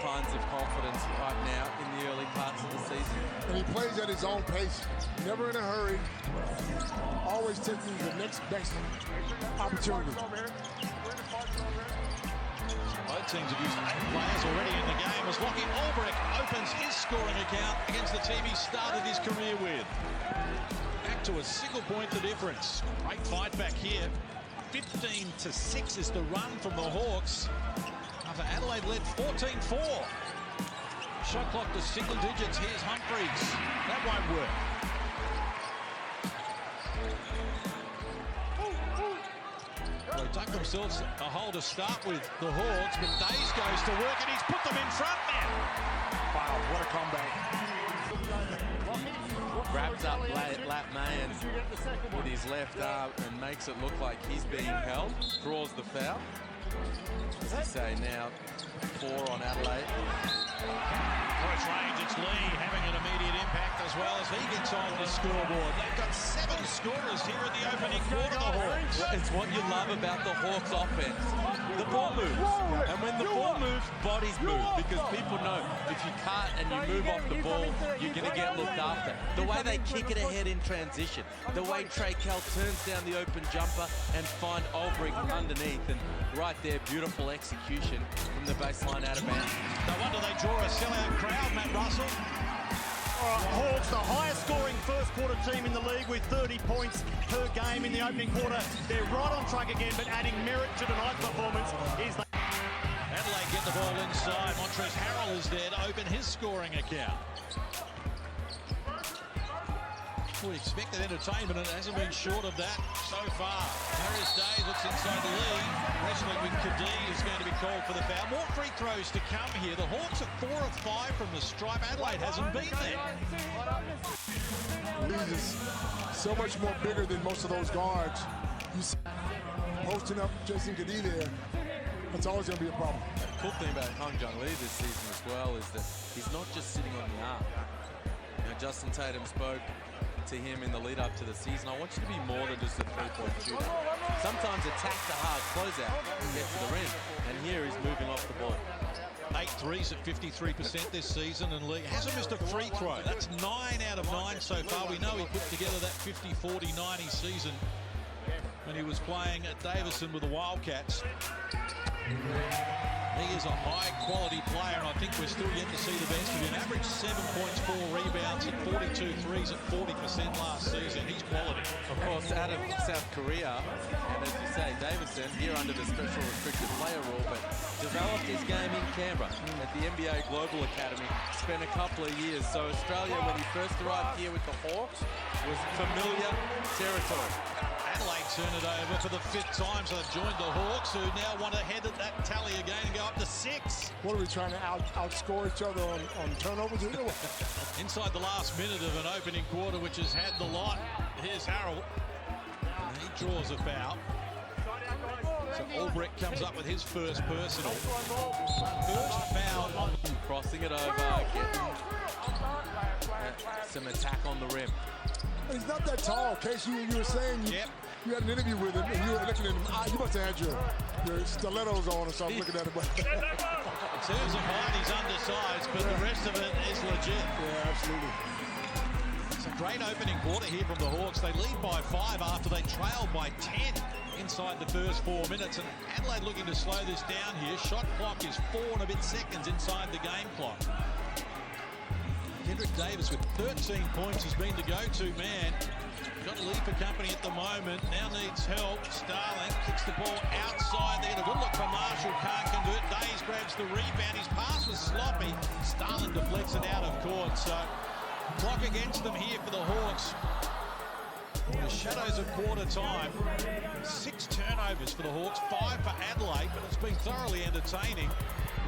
kinds of confidence right now in the early parts of the season. And he plays at his own pace, never in a hurry, always taking the next best opportunity. Both teams have used 8 players already in the game as Lockie Albrecht opens his scoring account against the team he started his career with. Back to a single point the difference. Great fight back here. 15-6 is the run from the Hawks. After Adelaide led 14-4. Shot clock to single digits. Here's Humphreys. That won't work. They dug themselves a hole to start with, the Hawks, but Days goes to work and he's put them in front now. Wow, what a comeback. Grabs up Lat Mayan with his left arm and makes it look like he's being held. Draws the foul. As I say now, 4 on Adelaide. Close range, it's Lee having an immediate impact as well as he gets on the scoreboard. They've got 7 scorers here in the opening quarter, the Hawks. It's what you love about the Hawks offense. The ball moves. And when the ball moves, bodies move. Because people know if you cut and you move off the ball, you're going to get looked after. The way they kick it ahead in transition. The way Trey Kell turns down the open jumper and find Albrecht underneath. And right there, beautiful execution from the baseline out of bounds. No wonder they draw a sellout crowd, Matt Russell. Hawks, the highest scoring first quarter team in the league with 30 points per game in the opening quarter. They're right on track again, but adding merit to tonight's performance is the... Adelaide get the ball inside. Montrezl Harrell is there to open his scoring account. We expected entertainment and it hasn't been short of that so far. Harris Days looks inside the lead. Wrestling with Kadee is going to be called for the foul. More free throws to come here. The Hawks are 4 of 5 from the stripe. Adelaide hasn't been there. Lee is so much more bigger than most of those guards. You see posting up Jason Kadee there. That's always going to be a problem. The cool thing about Hung Jung Lee this season as well is that he's not just sitting on the arc. You know, Justin Tatum spoke to him in the lead up to the season. I want you to be more than just a 3-point shooter. Sometimes attack the hard closeout and get to the rim. And here he's moving off the ball. 8 threes at 53% this season, and Lee hasn't missed a free throw. That's 9 out of 9 so far. We know he put together that 50-40-90 season when he was playing at Davison with the Wildcats. He is a high-quality player, and I think we're still yet to see the best of him. Average 7 points, 4 rebounds, and 42 threes at 40% last season. He's quality. Of course, out of South Korea, and as you say, Davison, here under the special restricted player rule, but developed his game in Canberra at the NBA Global Academy. Spent a couple of years. So Australia, when he first arrived here with the Hawks, was familiar territory. Adelaide turn it over for the 5th time, so they've joined the Hawks, who now want to head at that tally again and go up to 6. What are we trying to outscore each other on turnovers? Inside the last minute of an opening quarter, which has had the lot. Here's Harrell. And he draws a foul. So Albrecht comes up with his first personal. First foul on... Crossing it over, getting some attack on the rim. He's not that tall. Casey, you were saying you had an interview with him and you were looking at him. You must have had your stilettos on or something looking at him. In terms of height, he's undersized, but the rest of it is legit. Yeah, absolutely. It's a great opening quarter here from the Hawks. They lead by 5 after they trailed by 10 inside the first 4 minutes. And Adelaide looking to slow this down here. Shot clock is 4 and a bit seconds inside the game clock. Kendrick Davis with 13 points has been the go-to man. Got to lead for company at the moment. Now needs help. Starling kicks the ball outside there. A good look for Marshall. Can't convert. Days grabs the rebound. His pass was sloppy. Starling deflects it out of court. So clock against them here for the Hawks. In the shadows of quarter time. 6 turnovers for the Hawks. 5 for Adelaide. But it's been thoroughly entertaining.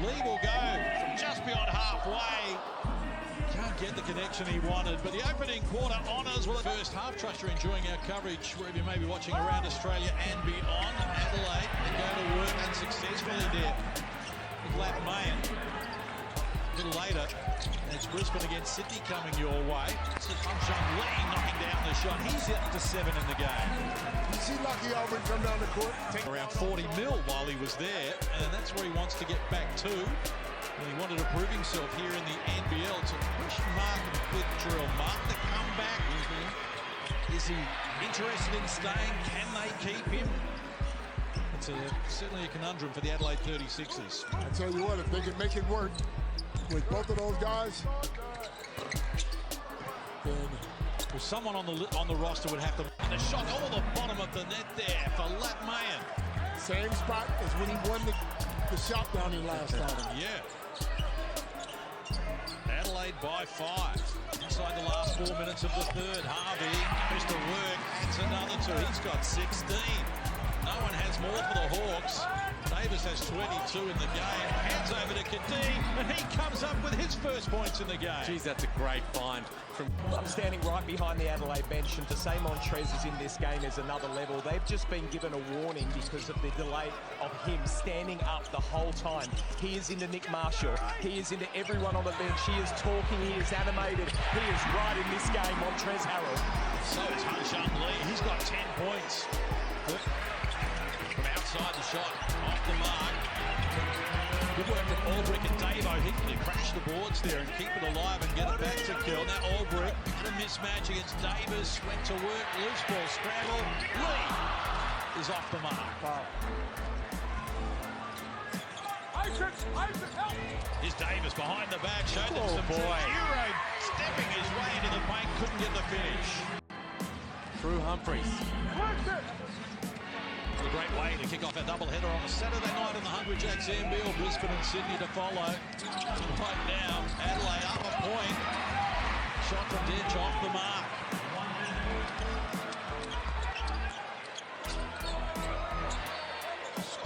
Lee will go from just beyond halfway. Can't get the connection he wanted, but the opening quarter honours. Well, the first half, trust you're enjoying our coverage wherever you may be watching around Australia and beyond. Adelaide, they go to work unsuccessfully there with Lat Mayan. A little later, it's Brisbane against Sydney coming your way. It's Hung Jung Lee knocking down the shot. He's up to 7 in the game. You see Lucky Albert come down the court. Around 40 mil while he was there, and that's where he wants to get back to. He wanted to prove himself here in the NBL. It's a question mark with drill. Mark the comeback. Is he interested in staying? Can they keep him? It's certainly a conundrum for the Adelaide 36ers. I tell you what, if they can make it work with both of those guys, then someone on the roster would have to. And the shot over the bottom of the net there for Latmayan. Same spot as when he won the shot down in last time. Yeah. Adelaide by 5. Inside the last 4 minutes of the third. Harvey goes to work, adds another 2. He's got 16. No one has more for the Hawks. Davis has 22 in the game. Hands over to Kadee, and he comes up with his first points in the game. Geez, that's a great find. I'm standing right behind the Adelaide bench, and to say Montrez is in this game is another level. They've just been given a warning because of the delay of him standing up the whole time. He is into Nick Marshall. He is into everyone on the bench. He is talking. He is animated. He is right in this game, Montrez Harrell. So is Hanshan Lee. He's got 10 points. From outside the shot, off the mark. Good work with Albrecht and Davo Hickey to crash the boards there and keep it alive and get it back to Kell. Now Albrecht, a mismatch against Davis, went to work, loose ball, scramble. Lee is off the mark. Wow. Here's Davis behind the back, showed them some Euro stepping his way into the paint, couldn't get the finish. Through Humphreys. A great way to kick off a doubleheader on a Saturday night in the Hungry Jacks NBL. Brisbane and Sydney to follow. Right now, Adelaide up a point. Shot from Ditch off the mark.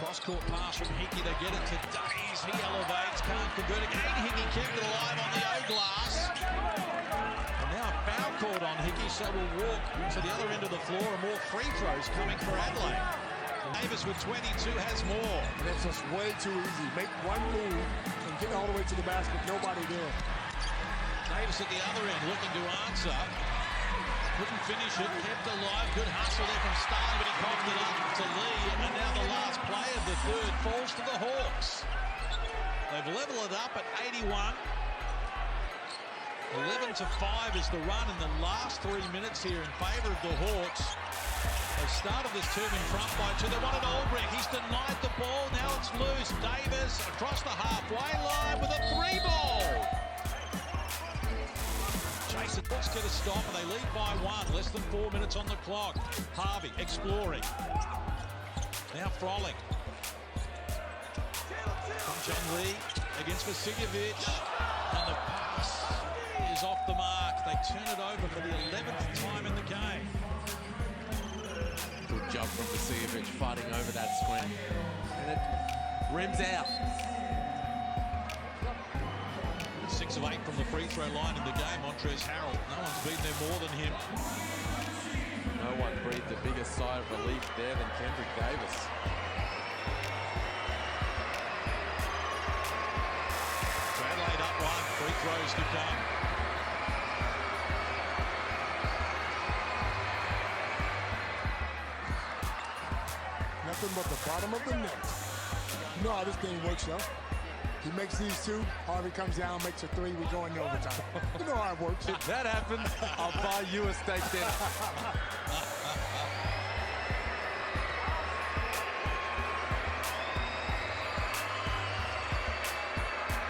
Cross-court pass from Hickey to get it to Days. He elevates, can't convert again. Hickey kept it alive on the O-glass. And now a foul called on Hickey, so we'll walk to the other end of the floor and more free throws coming for Adelaide. Davis with 22 has more. That's just way too easy. Make one move and get all the way to the basket. Nobody there. Davis at the other end looking to answer. Couldn't finish it. Kept alive. Good hustle there from Starling, but he coughed it up to Lee. And now the last play of the third falls to the Hawks. They've leveled it up at 81. 11-5 is the run in the last 3 minutes here in favour of the Hawks. They started this term in front by 2. They wanted Albrecht. He's denied the ball. Now it's loose. Davis across the halfway line with a 3-ball. Jason Hawks get a stop and they lead by 1. Less than 4 minutes on the clock. Harvey exploring. Now Frolic. From Lee against Vasiljevic. And the pass is off the mark. They turn it over for the 11th time in the game. Good job from Vasiljevic fighting over that screen. And it rims out. 6 of 8 from the free throw line in the game. Montrez Harrell. No one's been there more than him. No one breathed a bigger sigh of relief there than Kendrick Davis. So Adelaide up 1. Free throws to come. Nothing but the bottom of the net. You know how this thing works, though. He makes these 2. Harvey comes down, makes a 3. We go into overtime. You know how it works. If that happens, I'll buy you a steak dinner.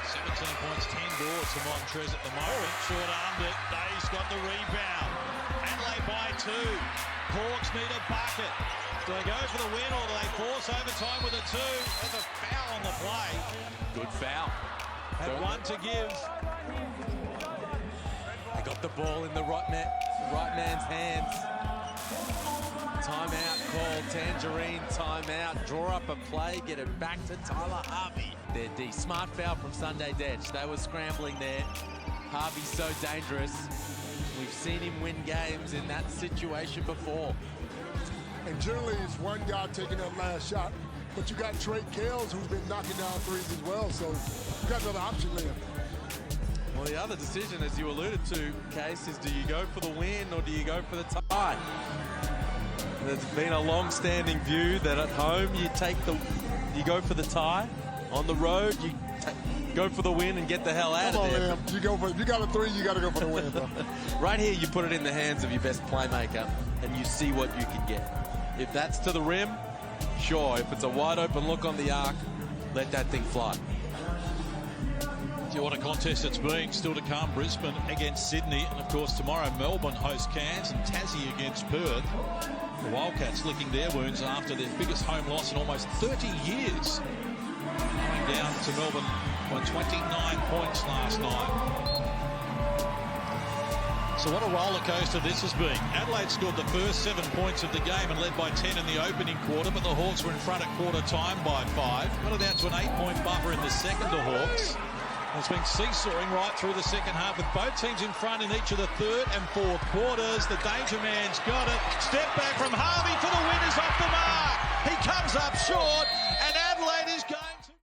17 points, 10 boards for Montrez at the moment. Short-armed it. Days got the rebound. Adelaide by 2. Hawks need a bucket. Do they go for the win or do they force overtime with a 2? There's a foul on the play. Good foul. Had 1 to give. They got the ball in the right man's hands. Timeout called. Tangerine timeout. Draw up a play. Get it back to Tyler Harvey. Their D. Smart foul from Sunday Detch. They were scrambling there. Harvey's so dangerous. We've seen him win games in that situation before. And generally, it's one guy taking that last shot. But you got Trey Kells, who's been knocking down 3s as well. So you got another option there. Well, the other decision, as you alluded to, Case, is do you go for the win or do you go for the tie? There's been a long-standing view that at home you go for the tie. On the road, you go for the win and get the hell out Come of on, there. man. If you got a three, you got to go for the win, bro. Right here, you put it in the hands of your best playmaker, and you see what you can get. If that's to the rim, sure. If it's a wide open look on the arc, let that thing fly. What a contest it's been. Still to come, Brisbane against Sydney. And of course, tomorrow, Melbourne host Cairns and Tassie against Perth. The Wildcats licking their wounds after their biggest home loss in almost 30 years. Going down to Melbourne by 29 points last night. So what a roller coaster this has been. Adelaide scored the first 7 points of the game and led by 10 in the opening quarter, but the Hawks were in front at quarter time by 5. Got it out to an 8-point buffer in the second to Hawks. It's been seesawing right through the second half with both teams in front in each of the third and fourth quarters. The danger man's got it. Step back from Harvey for the win is off the mark. He comes up short.